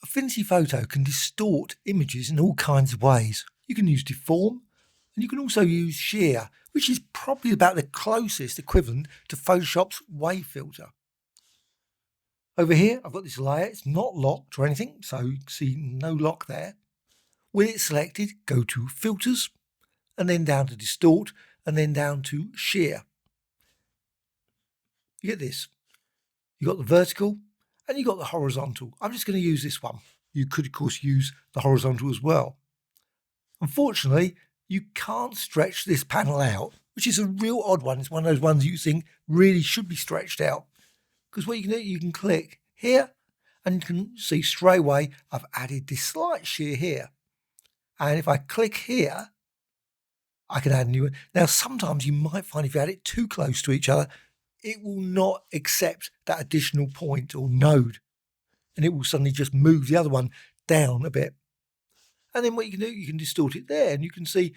Affinity Photo can distort images in all kinds of ways. You can use deform, and you can also use shear, which is probably about the closest equivalent to Photoshop's wave filter. Over here, I've got this layer. It's not locked or anything, so you can see no lock there. With it selected, go to Filters, and then down to Distort, and then down to Shear. You get this. You've got the vertical, and you've got the horizontal. I'm just going to use this one. You could, of course, use the horizontal as well. Unfortunately, you can't stretch this panel out, which is a real odd one. It's one of those ones you think really should be stretched out. Because what you can do, you can click here, and you can see straight away I've added this slight shear here. And if I click here, I can add a new one. Now, sometimes you might find if you add it too close to each other, it will not accept that additional point or node, and it will suddenly just move the other one down a bit. And then what you can do, you can distort it there, and you can see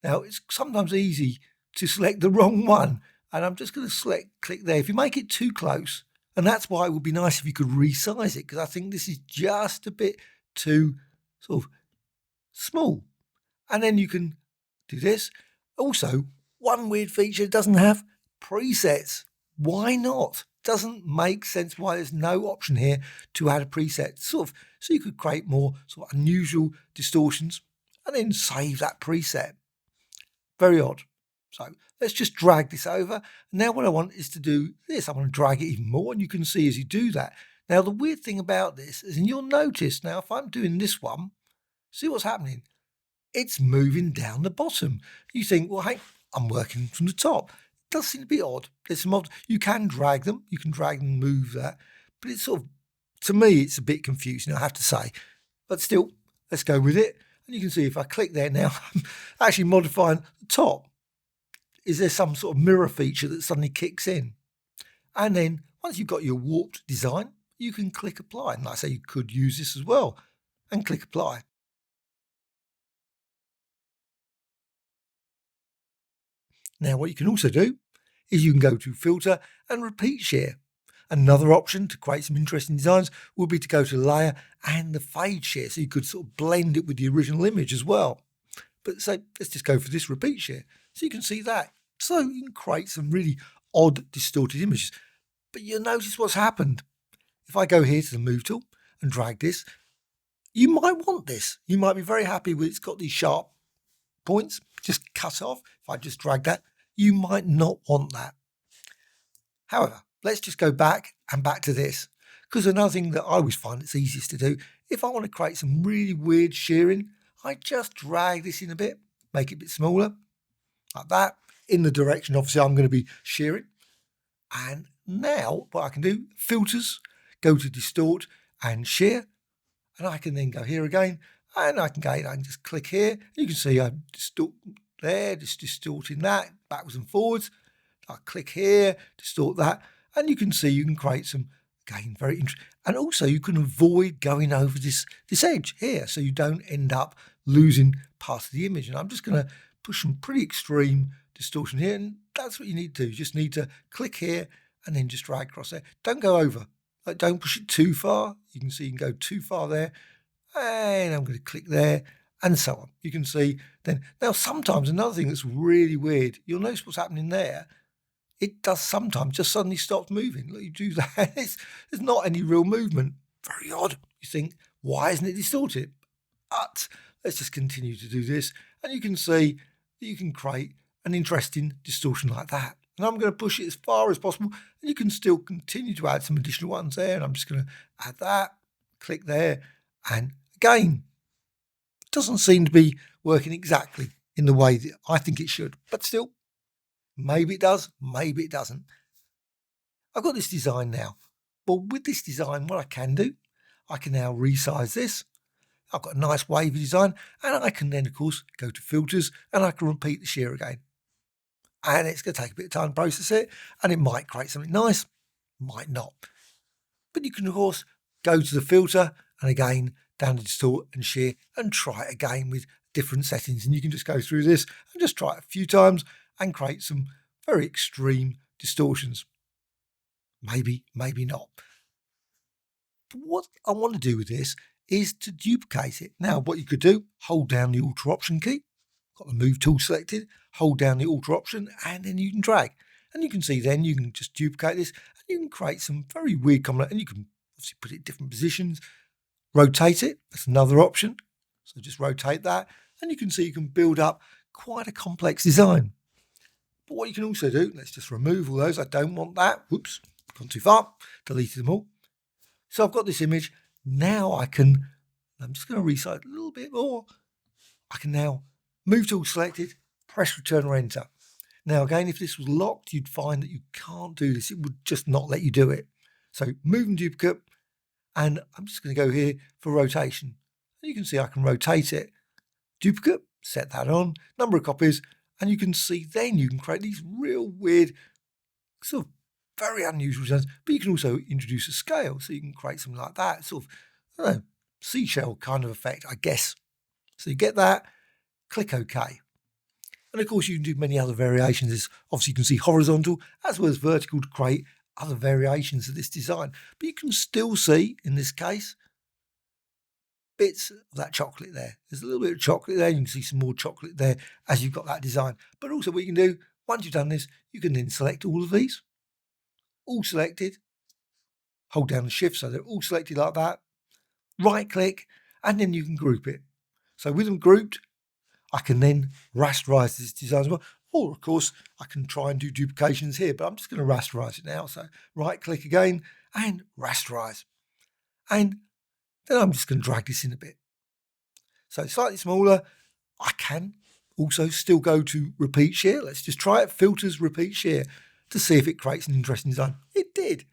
now it's sometimes easy to select the wrong one, and I'm just going to click there. If you make it too close, and that's why it would be nice if you could resize it, because I think this is just a bit too sort of small. And then you can do this. Also, one weird feature, it doesn't have presets. Why not? Doesn't make sense why there's no option here to add a preset. So you could create more sort of unusual distortions and then save that preset. Very odd. So let's just drag this over. Now what I want is to do this. I want to drag it even more, and you can see as you do that. Now the weird thing about this is, and you'll notice now if I'm doing this one, see what's happening? It's moving down the bottom. You think, well, hey, I'm working from the top. It does seem to be odd. There's some odd. You can drag them. You can drag and move that. But it's sort of, to me, it's a bit confusing, I have to say. But still, let's go with it. And you can see if I click there now, I'm actually modifying the top. Is there some sort of mirror feature that suddenly kicks in? And then once you've got your warped design, you can click apply. And like I say, you could use this as well and click apply. Now, what you can also do is you can go to Filter and Repeat Shear. Another option to create some interesting designs would be to go to Layer and the Fade Shear, so you could sort of blend it with the original image as well. But so let's just go for this Repeat Shear, so you can see that. So you can create some really odd distorted images. But you'll notice what's happened. If I go here to the Move tool and drag this, you might want this. You might be very happy with it's got these sharp points just cut off. If I just drag that, you might not want that. However, let's just go back to this, because another thing that I always find it's easiest to do, if I want to create some really weird shearing, I just drag this in a bit, make it a bit smaller, like that, in the direction obviously I'm going to be shearing. And now what I can do, Filters, go to Distort and Shear, and I can then go here again, and I can just click here. You can see I distort there, just distorting that backwards and forwards. I click here, distort that, and you can see you can create some, again, very interesting. And also you can avoid going over this edge here, so you don't end up losing part of the image. And I'm just going to push some pretty extreme distortion here, and that's what you need to do. You just need to click here and then just drag across there. Don't go over. Like, don't push it too far. You can see you can go too far there. And I'm going to click there, and so on. You can see then. Now, sometimes another thing that's really weird, you'll notice what's happening there. It does sometimes just suddenly stop moving. Look, you do that. There's not any real movement. Very odd. You think, why isn't it distorted? But let's just continue to do this, and you can see that you can create an interesting distortion like that. And I'm going to push it as far as possible, and you can still continue to add some additional ones there. And I'm just going to add that, click there, and again, it doesn't seem to be working exactly in the way that I think it should, but still, maybe it does, maybe it doesn't. I've got this design now. Well, with this design, what I can do, I can now resize this. I've got a nice wavy design, and I can then, of course, go to Filters, and I can repeat the shear again. And it's going to take a bit of time to process it, and it might create something nice, might not. But you can, of course, go to the filter, and again, down to Distort and Shear, and try it again with different settings. And you can just go through this and just try it a few times and create some very extreme distortions. Maybe, maybe not. But what I want to do with this is to duplicate it. Now, what you could do, hold down the Alt Option key, got the Move tool selected, hold down the Alt Option, and then you can drag. And you can see then you can just duplicate this, and you can create some very weird combinations, and you can obviously put it in different positions, rotate it, that's another option. So just rotate that, and you can see you can build up quite a complex design. But what you can also do, let's just remove all those. I don't want that. Whoops, gone too far. Deleted them all. So I've got this image. Now I'm just going to resize a little bit more. I can now move tool selected, press Return or Enter. Now again, if this was locked, you'd find that you can't do this. It would just not let you do it. So move and duplicate, and I'm just going to go here for rotation. And you can see I can rotate it. Duplicate, set that on, number of copies, and you can see then you can create these real weird, sort of very unusual designs, but you can also introduce a scale, so you can create something like that, sort of, I don't know, seashell kind of effect, I guess. So you get that, click OK. And of course you can do many other variations. Obviously you can see horizontal as well as vertical to create other variations of this design. But you can still see, in this case, bits of that chocolate there. There's a little bit of chocolate there. You can see some more chocolate there as you've got that design. But also what you can do, once you've done this, you can then select all of these. All selected. Hold down the shift so they're all selected like that. Right click, and then you can group it. So with them grouped, I can then rasterize this design as well. Or of course, I can try and do duplications here, but I'm just going to rasterize it now. So right click again and rasterize. And then I'm just going to drag this in a bit. So it's slightly smaller. I can also still go to repeat shear. Let's just try it. Filters, repeat shear to see if it creates an interesting design. It did.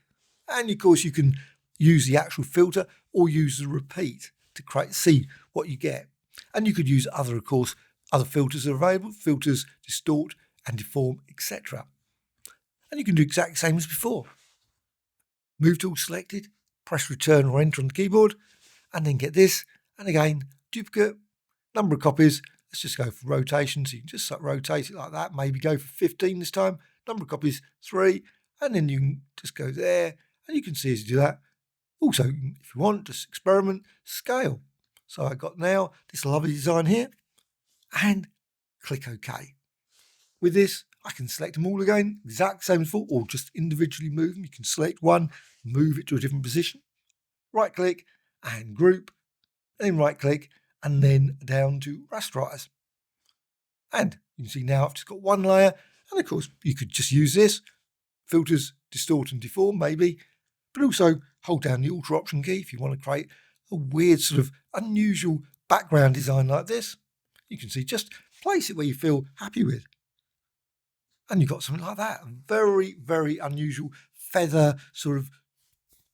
And of course, you can use the actual filter or use the repeat to see what you get. And you could use other filters are available, filters, distort and deform, etc. And you can do exactly the same as before. Move tool selected, press Return or Enter on the keyboard, and then get this. And again, duplicate, number of copies. Let's just go for rotation. So you can just rotate it like that. Maybe go for 15 this time. Number of copies, 3. And then you can just go there. And you can see as you do that. Also, if you want, just experiment, scale. So I've got now this lovely design here. And click OK. With this, I can select them all again, exact same as before, or just individually move them. You can select one, move it to a different position. Right click and group. Then right click and then down to rasterize. And you can see now I've just got one layer. And of course, you could just use this. Filters, distort and deform maybe. But also hold down the Alt Option key if you want to create a weird sort of unusual background design like this. You can see, just place it where you feel happy with. And you've got something like that. A very, very unusual feather sort of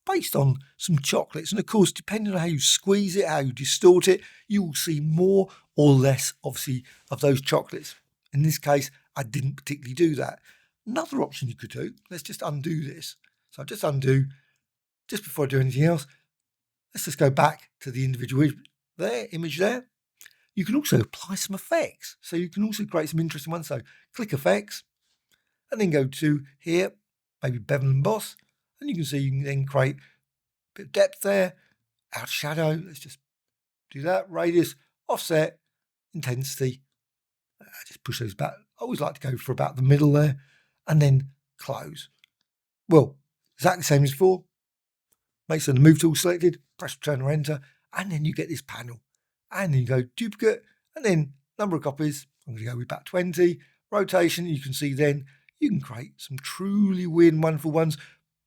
based on some chocolates. And of course, depending on how you squeeze it, how you distort it, you will see more or less, obviously, of those chocolates. In this case, I didn't particularly do that. Another option you could do, let's just undo this. So I'll just undo, just before I do anything else, let's just go back to the individual image there. You can also apply some effects. So you can also create some interesting ones. So click Effects and then go to here, maybe Bevel and Emboss. And you can see you can then create a bit of depth there, out shadow. Let's just do that. Radius, offset, intensity. Just push those back. I always like to go for about the middle there and then close. Well, exactly the same as before. Make sure the Move tool selected, press Return or Enter, and then you get this panel. And then you go duplicate, and then number of copies. I'm going to go with about 20. Rotation, you can see then you can create some truly weird and wonderful ones,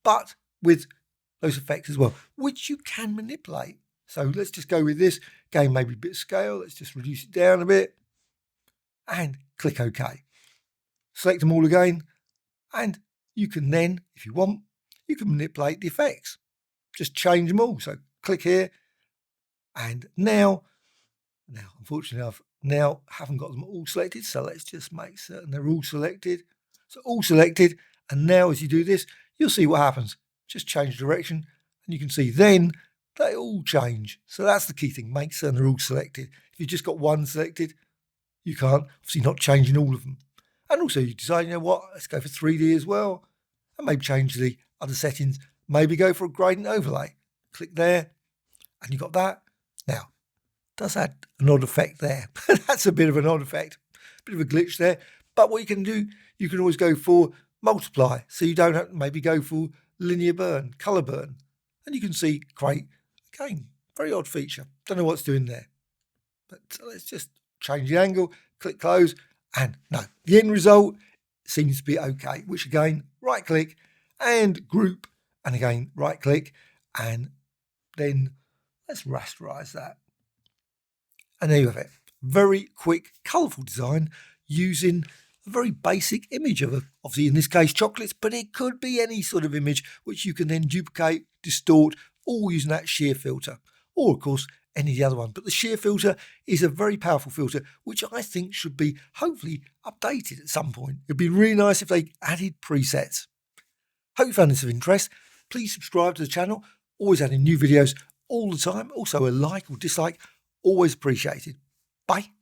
but with those effects as well, which you can manipulate. So let's just go with this. Again, maybe a bit of scale. Let's just reduce it down a bit. And click OK. Select them all again. And you can then, if you want, you can manipulate the effects. Just change them all. So click here. And now unfortunately, I haven't got them all selected. So let's just make certain they're all selected. So all selected. And now as you do this, you'll see what happens. Just change direction. And you can see then they all change. So that's the key thing. Make certain they're all selected. If you've just got one selected, you can't, obviously not changing all of them. And also you decide, you know what, let's go for 3D as well. And maybe change the other settings. Maybe go for a gradient overlay. Click there. And you've got that. Now, does add an odd effect there. That's a bit of an odd effect, bit of a glitch there. But what you can do, you can always go for multiply, so you don't have to maybe go for linear burn, colour burn. And you can see create, again, very odd feature. Don't know what's doing there. But let's just change the angle, click close, and no, the end result seems to be okay, which again, right click and group, and again, right click, and then let's rasterize that. And there you have it. Very quick, colourful design using a very basic image of, obviously in this case, chocolates, but it could be any sort of image which you can then duplicate, distort, all using that shear filter, or of course, any of the other one. But the shear filter is a very powerful filter, which I think should be hopefully updated at some point. It'd be really nice if they added presets. Hope you found this of interest. Please subscribe to the channel, always adding new videos all the time. Also a like or dislike, always appreciated. Bye.